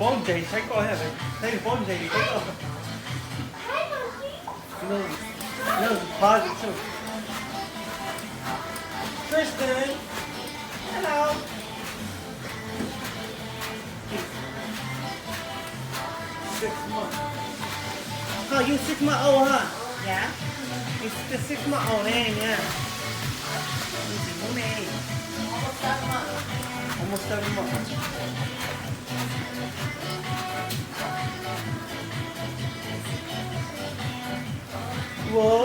phone, Jay. Take go ahead. Take your phone, Jay. Take off. No, pause it too. Tristan. Hello. 6 months. Oh, you 6 months old, huh? Yeah. You the 6 month old ain't yeah. Almost 7 months. Almost 7 months. Whoa.